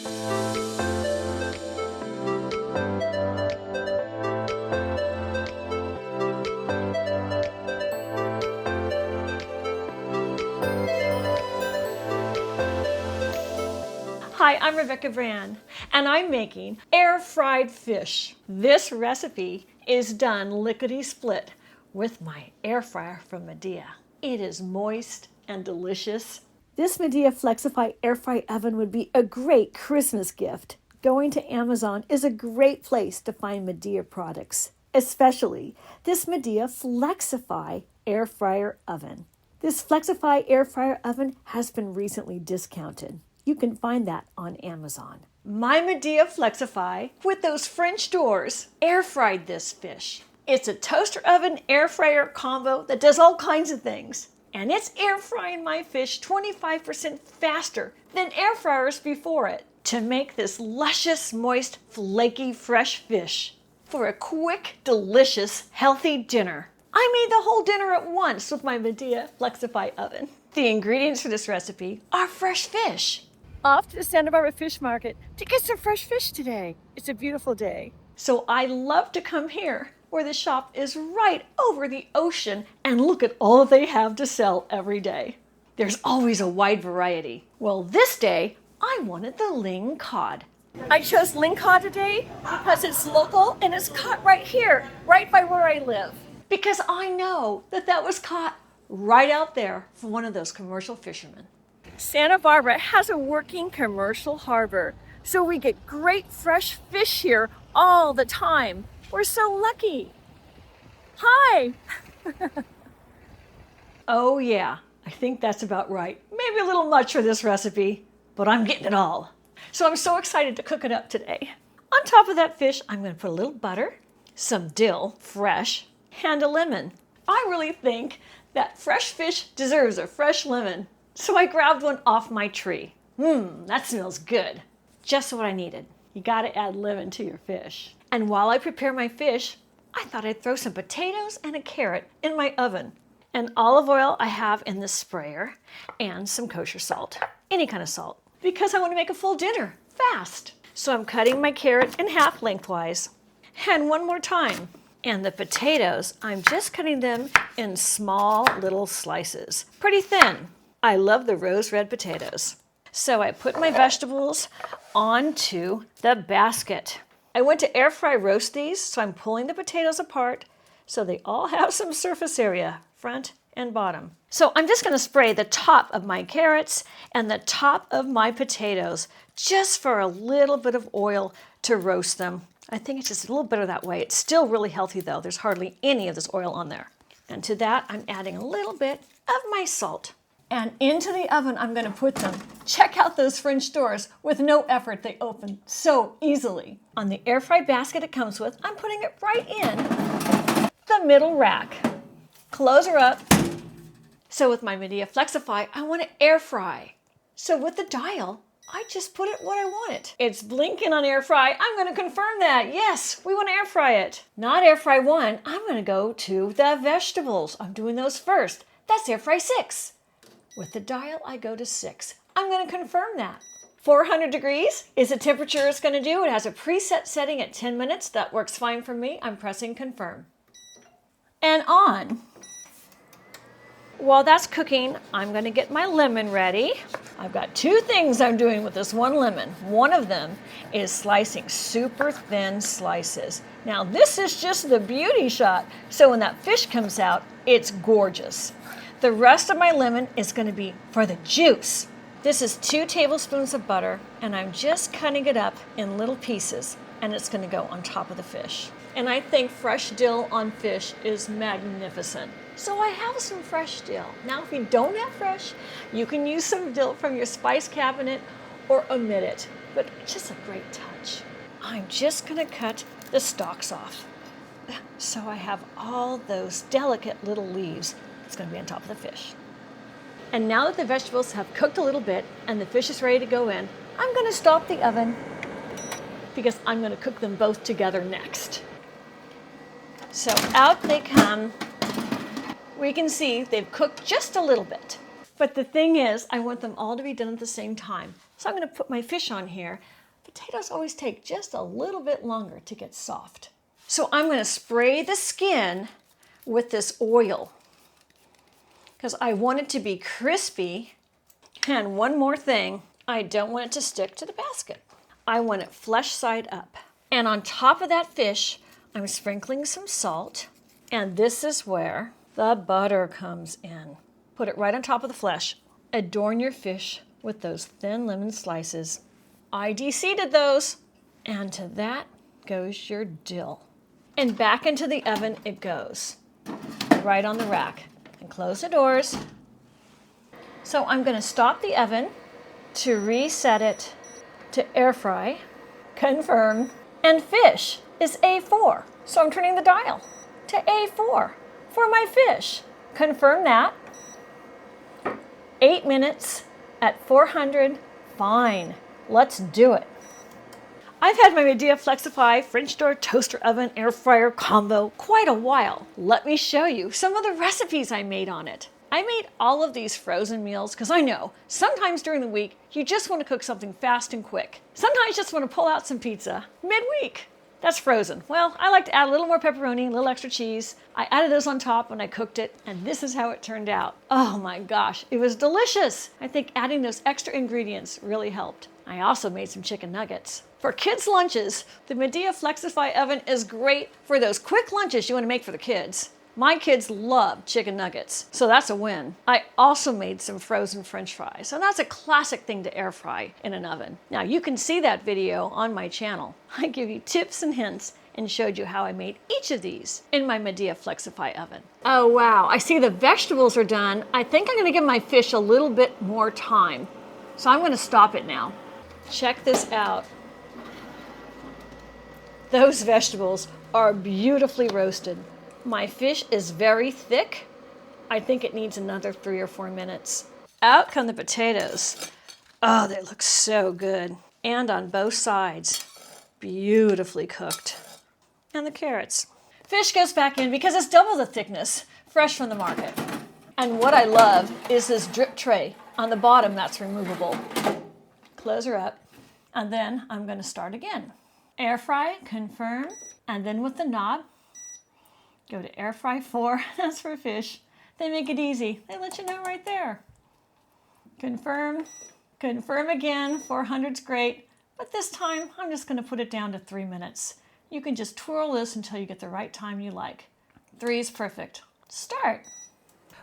Hi, I'm Rebecca Brand, and I'm making air-fried fish. This recipe is done lickety-split with my air fryer from Midea. It is moist and delicious. This Midea Flexify air fry oven would be a great Christmas gift. Going to Amazon is a great place to find Midea products, especially this Midea Flexify air fryer oven. This Flexify air fryer oven has been recently discounted. You can find that on Amazon. My Midea Flexify with those French doors air fried this fish. It's a toaster oven air fryer combo that does all kinds of things. And it's air frying my fish 25% faster than air fryers before it to make this luscious, moist, flaky, fresh fish for a quick, delicious, healthy dinner. I made the whole dinner at once with my Midea Flexify oven. The ingredients for this recipe are fresh fish. Off to the Santa Barbara Fish Market to get some fresh fish today. It's a beautiful day. So I love to come here where the shop is right over the ocean and look at all they have to sell every day. There's always a wide variety. Well, this day I wanted the ling cod. I chose ling cod today because it's local and it's caught right here, right by where I live. Because I know that that was caught right out there from one of those commercial fishermen. Santa Barbara has a working commercial harbor, so we get great fresh fish here all the time. We're so lucky. Hi! Oh yeah, I think that's about right. Maybe a little much for this recipe, but I'm getting it all. So I'm so excited to cook it up today. On top of that fish, I'm going to put a little butter, some dill, fresh, and a lemon. I really think that fresh fish deserves a fresh lemon. So I grabbed one off my tree. That smells good. Just what I needed. You gotta add lemon to your fish. And while I prepare my fish, I thought I'd throw some potatoes and a carrot in my oven. And olive oil I have in the sprayer, and some kosher salt. Any kind of salt. Because I want to make a full dinner, fast. So I'm cutting my carrot in half lengthwise. And one more time. And the potatoes, I'm just cutting them in small little slices. Pretty thin. I love the rose red potatoes. So I put my vegetables onto the basket. I went to air fry roast these, so I'm pulling the potatoes apart so they all have some surface area, front and bottom. So I'm just gonna spray the top of my carrots and the top of my potatoes just for a little bit of oil to roast them. I think it's just a little better that way. It's still really healthy though. There's hardly any of this oil on there. And to that, I'm adding a little bit of my salt. And into the oven, I'm going to put them. Check out those French doors. With no effort, they open so easily. On the air fry basket it comes with, I'm putting it right in the middle rack. Close her up. So with my Midea Flexify, I want to air fry. So with the dial, I just put it what I want it. It's blinking on air fry. I'm going to confirm that. Yes, we want to air fry it. Not air fry 1. I'm going to go to the vegetables. I'm doing those first. That's air fry 6. With the dial, I go to 6. I'm going to confirm that. 400 degrees is the temperature it's going to do. It has a preset setting at 10 minutes. That works fine for me. I'm pressing confirm. And on. While that's cooking, I'm going to get my lemon ready. I've got 2 things I'm doing with this one lemon. One of them is slicing super thin slices. Now this is just the beauty shot. So when that fish comes out, it's gorgeous. The rest of my lemon is going to be for the juice. This is 2 tablespoons of butter, and I'm just cutting it up in little pieces, and it's going to go on top of the fish. And I think fresh dill on fish is magnificent. So I have some fresh dill. Now, if you don't have fresh, you can use some dill from your spice cabinet or omit it, but it's just a great touch. I'm just going to cut the stalks off. So I have all those delicate little leaves. It's going to be on top of the fish. And now that the vegetables have cooked a little bit and the fish is ready to go in, I'm going to stop the oven because I'm going to cook them both together next. So out they come. We can see they've cooked just a little bit. But the thing is, I want them all to be done at the same time. So I'm going to put my fish on here. Potatoes always take just a little bit longer to get soft. So I'm going to spray the skin with this oil because I want it to be crispy. And one more thing, I don't want it to stick to the basket. I want it flesh side up. And on top of that fish, I'm sprinkling some salt. And this is where the butter comes in. Put it right on top of the flesh. Adorn your fish with those thin lemon slices. I de-seeded those. And to that goes your dill. And back into the oven it goes. Right on the rack. And close the doors. So I'm going to stop the oven to reset it to air fry. Confirm. And fish is A4. So I'm turning the dial to A4 for my fish. Confirm that. 8 minutes at 400. Fine. Let's do it. I've had my Midea Flexify French door toaster oven air fryer combo quite a while. Let me show you some of the recipes I made on it. I made all of these frozen meals because I know sometimes during the week you just want to cook something fast and quick. Sometimes you just want to pull out some pizza midweek. That's frozen. Well, I like to add a little more pepperoni, a little extra cheese. I added those on top when I cooked it, and this is how it turned out. Oh my gosh, it was delicious. I think adding those extra ingredients really helped. I also made some chicken nuggets. For kids' lunches, the Midea Flexify oven is great for those quick lunches you want to make for the kids. My kids love chicken nuggets, so that's a win. I also made some frozen French fries, and that's a classic thing to air fry in an oven. Now you can see that video on my channel. I give you tips and hints and showed you how I made each of these in my Midea Flexify oven. Oh wow, I see the vegetables are done. I think I'm gonna give my fish a little bit more time. So I'm gonna stop it now. Check this out. Those vegetables are beautifully roasted. My fish is very thick. I think it needs another 3 or 4 minutes. Out come the potatoes. Oh, they look so good. And on both sides, beautifully cooked. And the carrots. Fish goes back in because it's double the thickness, fresh from the market. And what I love is this drip tray. On the bottom, that's removable. Close her up. And then I'm gonna start again. Air fry, confirm. And then with the knob, go to air fry 4, that's for fish. They make it easy. They let you know right there. Confirm, confirm again, 400's great. But this time, I'm just gonna put it down to 3 minutes. You can just twirl this until you get the right time you like. 3 is perfect. Start.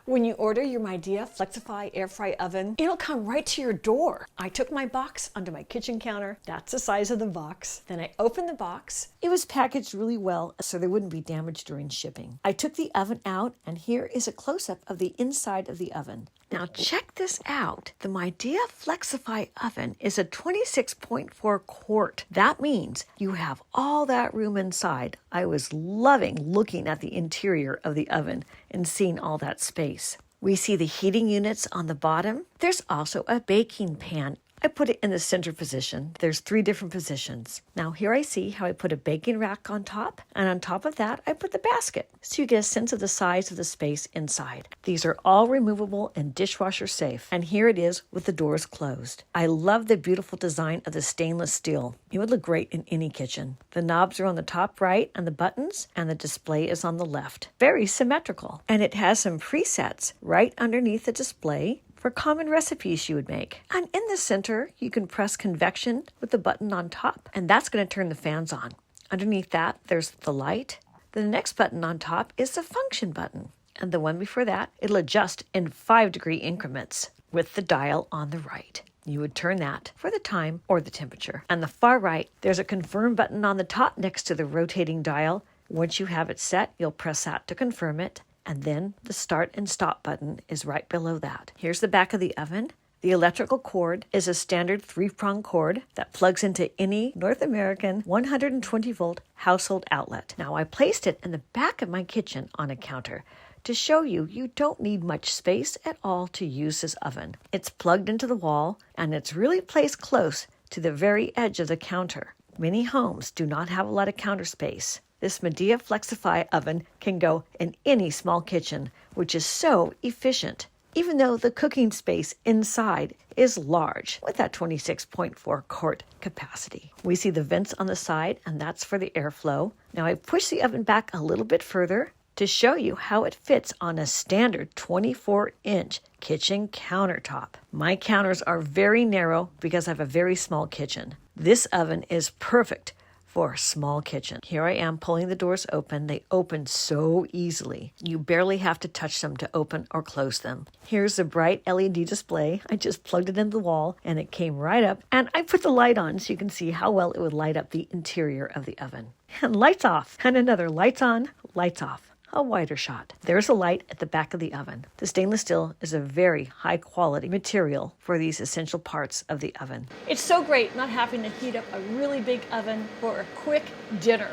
When you order your Midea Flexify air fry oven, it'll come right to your door. I took my box onto my kitchen counter. That's the size of the box. Then I opened the box. It was packaged really well so there wouldn't be damage during shipping. I took the oven out, and here is a close-up of the inside of the oven. Now check this out. The Midea Flexify oven is a 26.4 quart. That means you have all that room inside. I was loving looking at the interior of the oven and seeing all that space. We see the heating units on the bottom. There's also a baking pan. I put it in the center position. There's 3 different positions. Now here I see how I put a baking rack on top, and on top of that I put the basket, so you get a sense of the size of the space inside. These are all removable and dishwasher safe, and here it is with the doors closed. I love the beautiful design of the stainless steel. It would look great in any kitchen. The knobs are on the top right and the buttons, and the display is on the left. Very symmetrical. And it has some presets right underneath the display for common recipes you would make. And in the center, you can press convection with the button on top, and that's going to turn the fans on. Underneath that, there's the light. The next button on top is the function button, and the one before that, it'll adjust in 5-degree increments with the dial on the right. You would turn that for the time or the temperature. On the far right, there's a confirm button on the top next to the rotating dial. Once you have it set, you'll press that to confirm it. And then the start and stop button is right below that. Here's the back of the oven. The electrical cord is a standard 3-prong cord that plugs into any North American 120-volt household outlet. Now I placed it in the back of my kitchen on a counter to show you don't need much space at all to use this oven. It's plugged into the wall, and it's really placed close to the very edge of the counter. Many homes do not have a lot of counter space. This Midea Flexify oven can go in any small kitchen, which is so efficient. even though the cooking space inside is large with that 26.4 quart capacity. We see the vents on the side, and that's for the airflow. Now I push the oven back a little bit further to show you how it fits on a standard 24-inch kitchen countertop. My counters are very narrow because I have a very small kitchen. This oven is perfect for a small kitchen. Here I am pulling the doors open. They open so easily. You barely have to touch them to open or close them. Here's the bright LED display. I just plugged it into the wall and it came right up. And I put the light on so you can see how well it would light up the interior of the oven. And lights off. And another lights on, lights off. A wider shot. There's a light at the back of the oven. The stainless steel is a very high quality material for these essential parts of the oven. It's so great not having to heat up a really big oven for a quick dinner.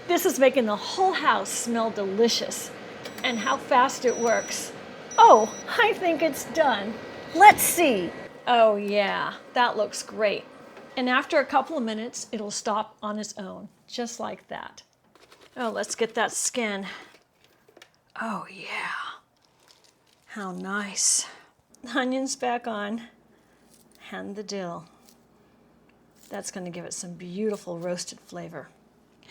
This is making the whole house smell delicious. And how fast it works. Oh, I think it's done. Let's see. Oh yeah, that looks great. And after a couple of minutes, it'll stop on its own, just like that. Oh, let's get that skin. Oh, yeah. How nice. Onions back on. And the dill. That's going to give it some beautiful roasted flavor.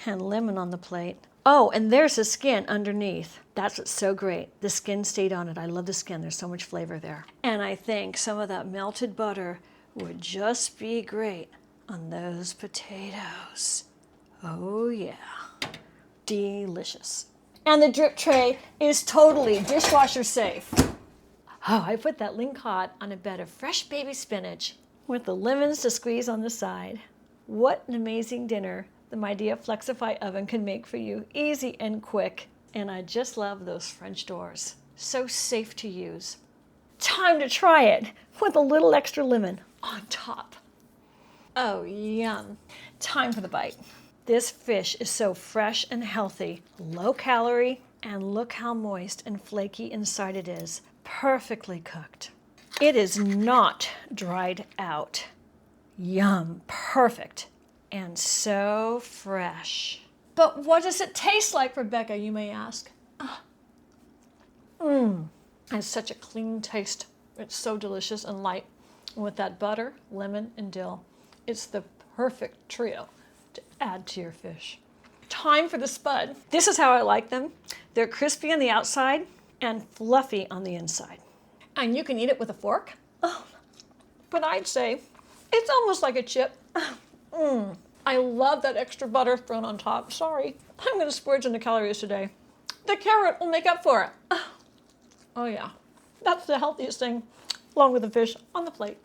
And lemon on the plate. Oh, and there's the skin underneath. That's what's so great. The skin stayed on it. I love the skin. There's so much flavor there. And I think some of that melted butter would just be great on those potatoes. Oh, yeah. Delicious. And the drip tray is totally dishwasher safe. Oh, I put that Lindt cod on a bed of fresh baby spinach with the lemons to squeeze on the side. What an amazing dinner the Midea Flexify oven can make for you, easy and quick. And I just love those French doors. So safe to use. Time to try it with a little extra lemon on top. Oh, yum. Time for the bite. This fish is so fresh and healthy, low calorie, and look how moist and flaky inside it is. Perfectly cooked. It is not dried out. Yum, perfect, and so fresh. But what does it taste like, Rebecca, you may ask? It's such a clean taste. It's so delicious and light. And with that butter, lemon, and dill, it's the perfect trio to add to your fish. Time for the spud. This is how I like them. They're crispy on the outside and fluffy on the inside. And you can eat it with a fork. Oh, but I'd say it's almost like a chip. I love that extra butter thrown on top. Sorry, I'm going to splurge on the calories today. The carrot will make up for it. Oh yeah, that's the healthiest thing, along with the fish on the plate.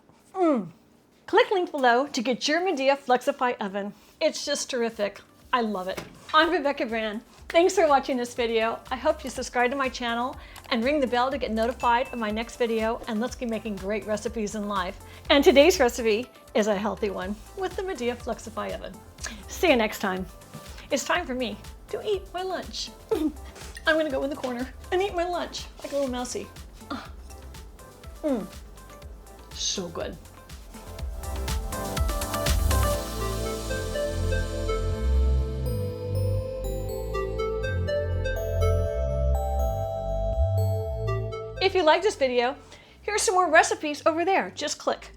Click link below to get your Midea Flexify oven. It's just terrific. I love it. I'm Rebecca Brand. Thanks for watching this video. I hope you subscribe to my channel and ring the bell to get notified of my next video, and let's keep making great recipes in life. And today's recipe is a healthy one with the Midea Flexify oven. See you next time. It's time for me to eat my lunch. I'm gonna go in the corner and eat my lunch like a little mousey. So good. If you like this video, here's some more recipes over there. Just click.